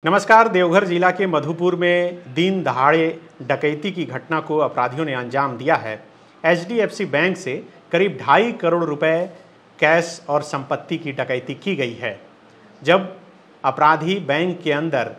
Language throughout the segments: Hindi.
नमस्कार। देवघर जिला के मधुपुर में दिन दहाड़े डकैती की घटना को अपराधियों ने अंजाम दिया है। एचडीएफसी बैंक से करीब 2.5 करोड़ रुपए कैश और संपत्ति की डकैती की गई है। जब अपराधी बैंक के अंदर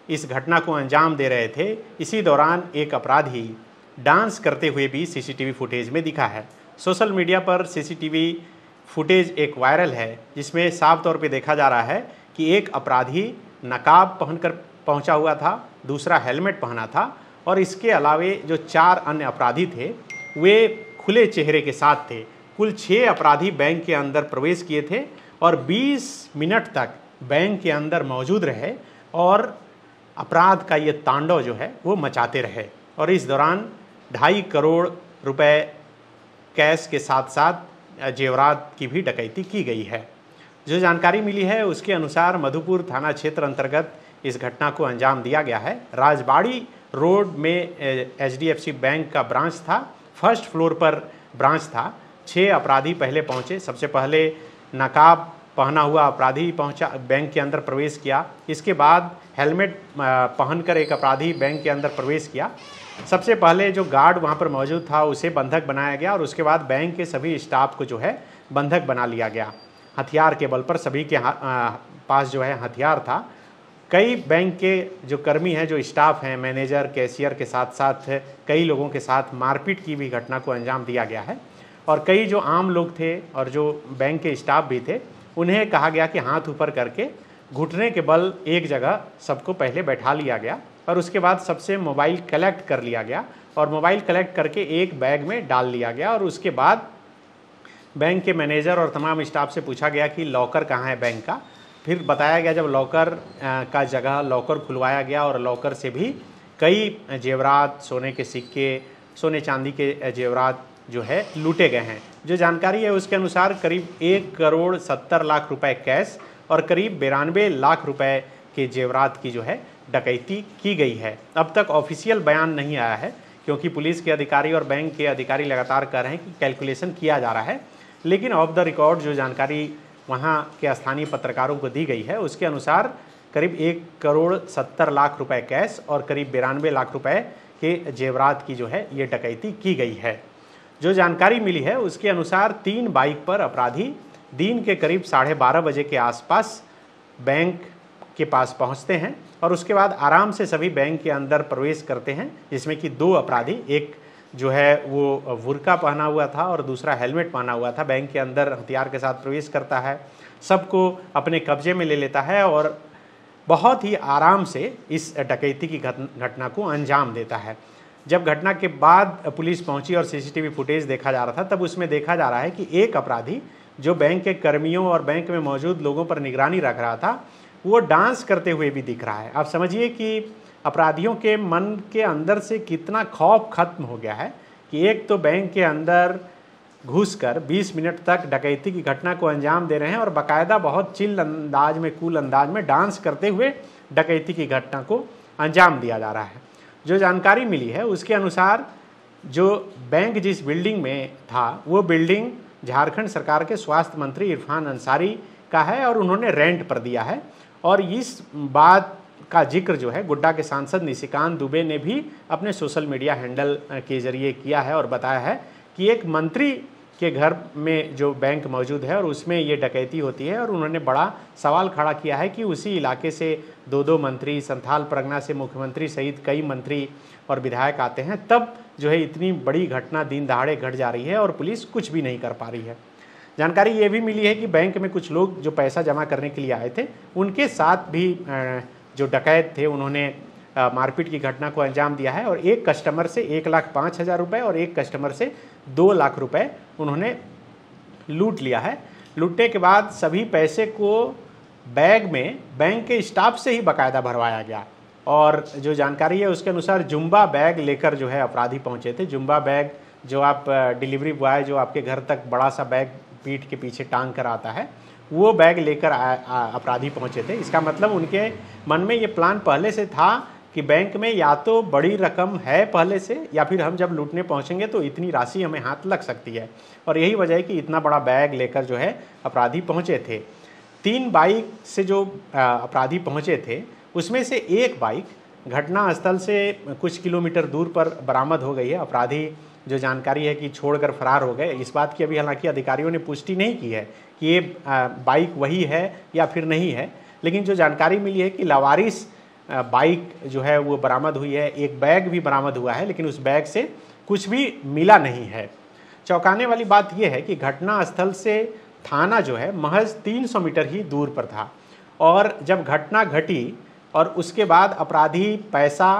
इस घटना को अंजाम दे रहे थे, इसी दौरान एक अपराधी डांस करते हुए भी सीसीटीवी फुटेज में दिखा है। सोशल मीडिया पर सीसीटीवी फुटेज एक वायरल है, जिसमें साफ तौर पे देखा जा रहा है कि एक अपराधी नकाब पहनकर पहुंचा हुआ था, दूसरा हेलमेट पहना था और इसके अलावे जो 4 अन्य अपराधी थे वे खुले चेहरे के साथ थे। कुल 6 अपराधी बैंक के अंदर प्रवेश किए थे और 20 मिनट तक बैंक के अंदर मौजूद रहे और अपराध का ये तांडव जो है वो मचाते रहे। और इस दौरान 2.5 करोड़ रुपए कैश के साथ साथ जेवरात की भी डकैती की गई है। जो जानकारी मिली है उसके अनुसार मधुपुर थाना क्षेत्र अंतर्गत इस घटना को अंजाम दिया गया है। राजबाड़ी रोड में एचडीएफसी बैंक का ब्रांच था, फर्स्ट फ्लोर पर ब्रांच था। 6 अपराधी पहले पहुंचे। सबसे पहले नकाब पहना हुआ अपराधी पहुंचा, बैंक के अंदर प्रवेश किया। इसके बाद हेलमेट पहनकर एक अपराधी बैंक के अंदर प्रवेश किया। सबसे पहले जो गार्ड वहां पर मौजूद था उसे बंधक बनाया गया और उसके बाद बैंक के सभी स्टाफ को जो है बंधक बना लिया गया। हथियार के बल पर सभी के पास जो है हथियार था। कई बैंक के जो कर्मी हैं, जो स्टाफ हैं, मैनेजर, कैशियर के साथ साथ कई लोगों के साथ मारपीट की भी घटना को अंजाम दिया गया है। और कई जो आम लोग थे और जो बैंक के स्टाफ भी थे, उन्हें कहा गया कि हाथ ऊपर करके घुटने के बल एक जगह सबको पहले बैठा लिया गया और उसके बाद सबसे मोबाइल कलेक्ट कर लिया गया और मोबाइल कलेक्ट करके एक बैग में डाल लिया गया। और उसके बाद बैंक के मैनेजर और तमाम स्टाफ से पूछा गया कि लॉकर कहाँ है बैंक का। फिर बताया गया जब लॉकर का जगह लॉकर खुलवाया गया और लॉकर से भी कई जेवरात, सोने के सिक्के, सोने चांदी के जेवरात जो है लूटे गए हैं। जो जानकारी है उसके अनुसार करीब 1 करोड़ 70 लाख रुपए कैश और करीब 92 लाख रुपए के जेवरात की जो है डकैती की गई है। अब तक ऑफिशियल बयान नहीं आया है, क्योंकि पुलिस के अधिकारी और बैंक के अधिकारी लगातार कह रहे हैं कि कैलकुलेशन किया जा रहा है। लेकिन ऑफ द रिकॉर्ड जो जानकारी वहाँ के स्थानीय पत्रकारों को दी गई है उसके अनुसार करीब 1 करोड़ 70 लाख रुपए कैश और करीब 92 लाख रुपए के जेवरात की जो है ये डकैती की गई है। जो जानकारी मिली है उसके अनुसार 3 बाइक पर अपराधी दिन के करीब 12:30 बजे के आसपास बैंक के पास पहुंचते हैं और उसके बाद आराम से सभी बैंक के अंदर प्रवेश करते हैं, जिसमें कि 2 अपराधी, एक जो है वो बुर्का पहना हुआ था और दूसरा हेलमेट पहना हुआ था, बैंक के अंदर हथियार के साथ प्रवेश करता है, सबको अपने कब्जे में ले लेता है और बहुत ही आराम से इस डकैती की घटना को अंजाम देता है। जब घटना के बाद पुलिस पहुंची और सीसीटीवी फुटेज देखा जा रहा था, तब उसमें देखा जा रहा है कि एक अपराधी जो बैंक के कर्मियों और बैंक में मौजूद लोगों पर निगरानी रख रहा था, वो डांस करते हुए भी दिख रहा है। आप समझिए कि अपराधियों के मन के अंदर से कितना खौफ खत्म हो गया है कि एक तो बैंक के अंदर घुसकर 20 मिनट तक डकैती की घटना को अंजाम दे रहे हैं और बाकायदा बहुत चिल अंदाज में, कूल अंदाज में डांस करते हुए डकैती की घटना को अंजाम दिया जा रहा है। जो जानकारी मिली है उसके अनुसार जो बैंक जिस बिल्डिंग में था वो बिल्डिंग झारखंड सरकार के स्वास्थ्य मंत्री इरफान अंसारी का है और उन्होंने रेंट पर दिया है। और इस बात का जिक्र जो है गोड्डा के सांसद निशिकांत दुबे ने भी अपने सोशल मीडिया हैंडल के जरिए किया है और बताया है कि एक मंत्री के घर में जो बैंक मौजूद है और उसमें ये डकैती होती है। और उन्होंने बड़ा सवाल खड़ा किया है कि उसी इलाके से 2 मंत्री, संथाल परगना से मुख्यमंत्री सहित कई मंत्री और विधायक आते हैं, तब जो है इतनी बड़ी घटना दिन दहाड़े घट जा रही है और पुलिस कुछ भी नहीं कर पा रही है। जानकारी ये भी मिली है कि बैंक में कुछ लोग जो पैसा जमा करने के लिए आए थे, उनके साथ भी जो डकैत थे उन्होंने मारपीट की घटना को अंजाम दिया है और एक कस्टमर से 1,05,000 रुपये और एक कस्टमर से 2 लाख रुपए उन्होंने लूट लिया है। लूटने के बाद सभी पैसे को बैग में बैंक के स्टाफ से ही बाकायदा भरवाया गया। और जो जानकारी है उसके अनुसार जुम्बा बैग लेकर जो है अपराधी पहुंचे थे। जुम्बा बैग जो आप डिलीवरी बॉय जो आपके घर तक बड़ा सा बैग पीठ के पीछे टांग कर आता है, वो बैग लेकर अपराधी पहुंचे थे। इसका मतलब उनके मन में ये प्लान पहले से था कि बैंक में या तो बड़ी रकम है पहले से, या फिर हम जब लूटने पहुंचेंगे तो इतनी राशि हमें हाथ लग सकती है। और यही वजह है कि इतना बड़ा बैग लेकर जो है अपराधी पहुंचे थे। 3 बाइक से जो अपराधी पहुंचे थे उसमें से एक बाइक घटनास्थल से कुछ किलोमीटर दूर पर बरामद हो गई है। अपराधी जो जानकारी है कि छोड़कर फरार हो गए। इस बात की अभी हालांकि अधिकारियों ने पुष्टि नहीं की है कि ये बाइक वही है या फिर नहीं है, लेकिन जो जानकारी मिली है कि लावारिस बाइक जो है वो बरामद हुई है। एक बैग भी बरामद हुआ है, लेकिन उस बैग से कुछ भी मिला नहीं है। चौंकाने वाली बात यह है कि घटनास्थल से थाना जो है महज 300 मीटर ही दूर पर था, और जब घटना घटी और उसके बाद अपराधी पैसा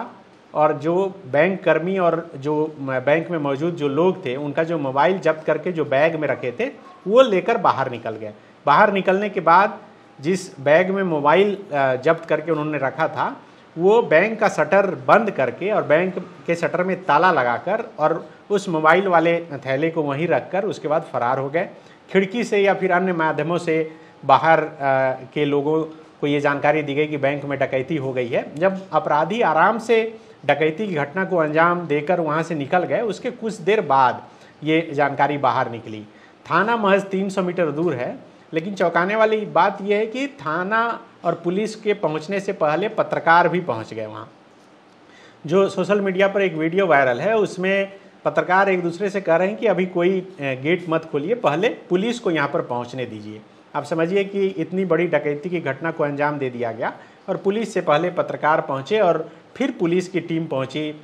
और जो बैंक कर्मी और जो बैंक में मौजूद जो लोग थे उनका जो मोबाइल जब्त करके जो बैग में रखे थे वो लेकर बाहर निकल गए। बाहर निकलने के बाद जिस बैग में मोबाइल जब्त करके उन्होंने रखा था वो बैंक का शटर बंद करके और बैंक के शटर में ताला लगाकर और उस मोबाइल वाले थैले को वहीं रखकर उसके बाद फरार हो गए। खिड़की से या फिर अन्य माध्यमों से बाहर के लोगों को ये जानकारी दी गई कि बैंक में डकैती हो गई है। जब अपराधी आराम से डकैती की घटना को अंजाम देकर वहां से निकल गए, उसके कुछ देर बाद ये जानकारी बाहर निकली। थाना महज 300 मीटर दूर है, लेकिन चौंकाने वाली बात यह है कि थाना और पुलिस के पहुंचने से पहले पत्रकार भी पहुंच गए वहां। जो सोशल मीडिया पर एक वीडियो वायरल है उसमें पत्रकार एक दूसरे से कह रहे हैं कि अभी कोई गेट मत खोलिए, पहले पुलिस को यहाँ पर पहुँचने दीजिए। आप समझिए कि इतनी बड़ी डकैती की घटना को अंजाम दे दिया गया और पुलिस से पहले पत्रकार पहुँचे और फिर पुलिस की टीम पहुँची।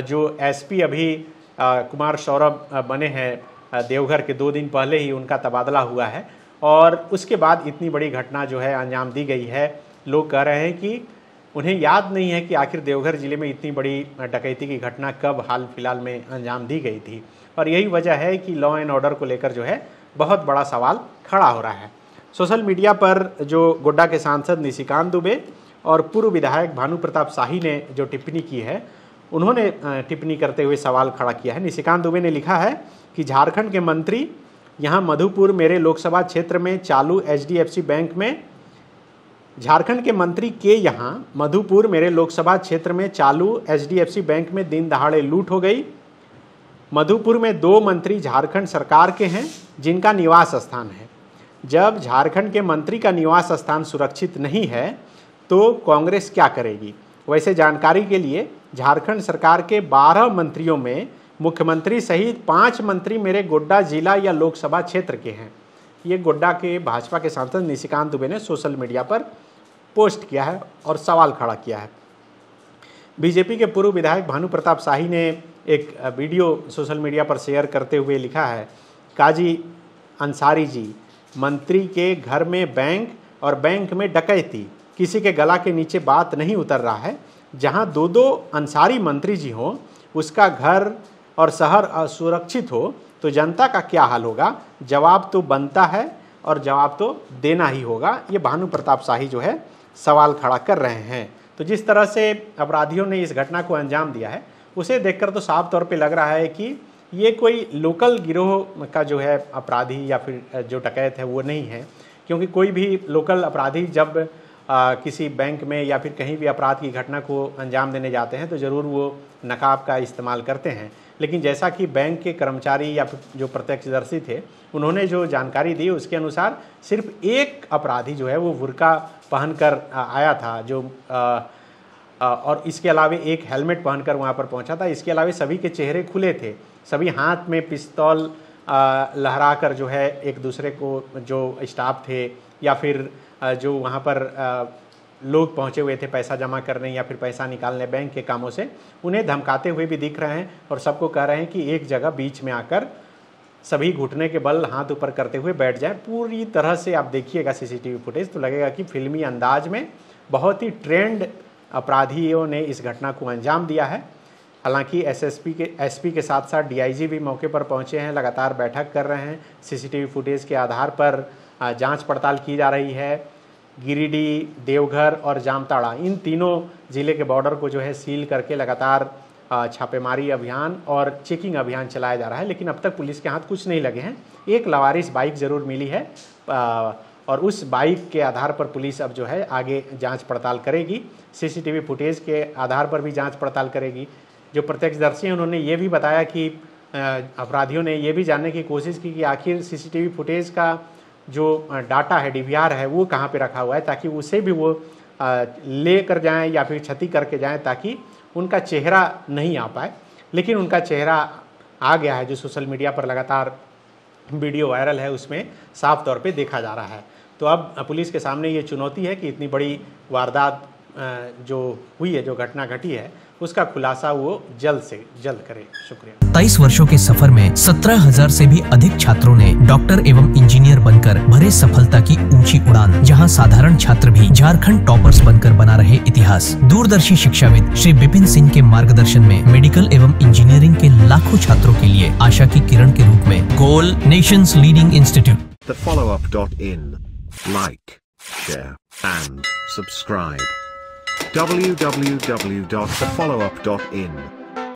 जो एसपी अभी कुमार सौरभ बने हैं देवघर के 2 दिन पहले ही उनका तबादला हुआ है, और उसके बाद इतनी बड़ी घटना जो है अंजाम दी गई है। लोग कह रहे हैं कि उन्हें याद नहीं है कि आखिर देवघर जिले में इतनी बड़ी डकैती की घटना कब हाल फिलहाल में अंजाम दी गई थी, और यही वजह है कि लॉ एंड ऑर्डर को लेकर जो है बहुत बड़ा सवाल खड़ा हो रहा है। सोशल मीडिया पर जो गोड्डा के सांसद निशिकांत दुबे और पूर्व विधायक भानु प्रताप शाही ने जो टिप्पणी की है, उन्होंने टिप्पणी करते हुए सवाल खड़ा किया है। निशिकांत दुबे ने लिखा है कि झारखंड के मंत्री यहाँ मधुपुर मेरे लोकसभा क्षेत्र में चालू HDFC बैंक में झारखंड के मंत्री के यहाँ मधुपुर मेरे लोकसभा क्षेत्र में चालू HDFC बैंक में दिन दहाड़े लूट हो गई। मधुपुर में 2 मंत्री झारखंड सरकार के हैं जिनका निवास स्थान है। जब झारखंड के मंत्री का निवास स्थान सुरक्षित नहीं है तो कांग्रेस क्या करेगी। वैसे जानकारी के लिए झारखंड सरकार के 12 मंत्रियों में मुख्यमंत्री सहित 5 मंत्री मेरे गोड्डा जिला या लोकसभा क्षेत्र के हैं। ये गोड्डा के भाजपा के सांसद निशिकांत दुबे ने सोशल मीडिया पर पोस्ट किया है और सवाल खड़ा किया है। बीजेपी के पूर्व विधायक भानु प्रताप शाही ने एक वीडियो सोशल मीडिया पर शेयर करते हुए लिखा है, काजी अंसारी जी, मंत्री के घर में बैंक और बैंक में डकैती, किसी के गला के नीचे बात नहीं उतर रहा है। जहां 2 अंसारी मंत्री जी हों, उसका घर और शहर असुरक्षित हो तो जनता का क्या हाल होगा। जवाब तो बनता है और जवाब तो देना ही होगा। ये भानु प्रताप शाही जो है सवाल खड़ा कर रहे हैं। तो जिस तरह से अपराधियों ने इस घटना को अंजाम दिया है उसे देखकर तो साफ तौर पे लग रहा है कि ये कोई लोकल गिरोह का जो है अपराधी या फिर जो डकैत है वो नहीं है, क्योंकि कोई भी लोकल अपराधी जब किसी बैंक में या फिर कहीं भी अपराध की घटना को अंजाम देने जाते हैं तो ज़रूर वो नकाब का इस्तेमाल करते हैं। लेकिन जैसा कि बैंक के कर्मचारी या फिर जो प्रत्यक्षदर्शी थे उन्होंने जो जानकारी दी उसके अनुसार सिर्फ एक अपराधी जो है वो बुर्का पहनकर आया था, जो और इसके अलावा एक हेलमेट पहनकर वहाँ पर पहुँचा था। इसके अलावा सभी के चेहरे खुले थे, सभी हाथ में पिस्तौल लहराकर जो है एक दूसरे को, जो स्टाफ थे या फिर जो वहाँ पर लोग पहुँचे हुए थे पैसा जमा करने या फिर पैसा निकालने बैंक के कामों से, उन्हें धमकाते हुए भी दिख रहे हैं और सबको कह रहे हैं कि एक जगह बीच में आकर सभी घुटने के बल हाथ ऊपर करते हुए बैठ जाए। पूरी तरह से आप देखिएगा सीसीटीवी फुटेज तो लगेगा कि फिल्मी अंदाज में बहुत ही ट्रेंड अपराधियों ने इस घटना को अंजाम दिया है। हालांकि एसपी के साथ साथ डीआईजी भी मौके पर पहुंचे हैं, लगातार बैठक कर रहे हैं। सीसीटीवी फुटेज के आधार पर जांच पड़ताल की जा रही है। गिरिडीह, देवघर और जामताड़ा, इन तीनों ज़िले के बॉर्डर को जो है सील करके लगातार छापेमारी अभियान और चेकिंग अभियान चलाया जा रहा है, लेकिन अब तक पुलिस के हाथ कुछ नहीं लगे हैं। एक लावारिस बाइक ज़रूर मिली है और उस बाइक के आधार पर पुलिस अब जो है आगे जांच पड़ताल करेगी। सीसीटीवी फुटेज के आधार पर भी जांच पड़ताल करेगी। जो प्रत्यक्षदर्शी हैं उन्होंने ये भी बताया कि अपराधियों ने ये भी जानने की कोशिश की कि आखिर सीसीटीवी फुटेज का जो डाटा है, डीवीआर है, वो कहाँ पे रखा हुआ है, ताकि उसे भी वो ले कर जाएं या फिर क्षति करके जाएं ताकि उनका चेहरा नहीं आ पाए, लेकिन उनका चेहरा आ गया है। जो सोशल मीडिया पर लगातार वीडियो वायरल है उसमें साफ तौर पे देखा जा रहा है। तो अब पुलिस के सामने ये चुनौती है कि इतनी बड़ी वारदात जो हुई है, जो घटना घटी है, उसका खुलासा वो जल्द से जल्द करे। शुक्रिया। 23 वर्षों के सफर में 17,000 से भी अधिक छात्रों ने डॉक्टर एवं इंजीनियर बनकर भरे सफलता की ऊंची उड़ान, जहां साधारण छात्र भी झारखंड टॉपर्स बनकर बना रहे इतिहास। दूरदर्शी शिक्षाविद श्री विपिन सिंह के मार्गदर्शन में मेडिकल एवं इंजीनियरिंग के लाखों छात्रों के लिए आशा की किरण के रूप में goal nations leading institute. TheFollowUp.in. Like, share and subscribe. www.thefollowup.in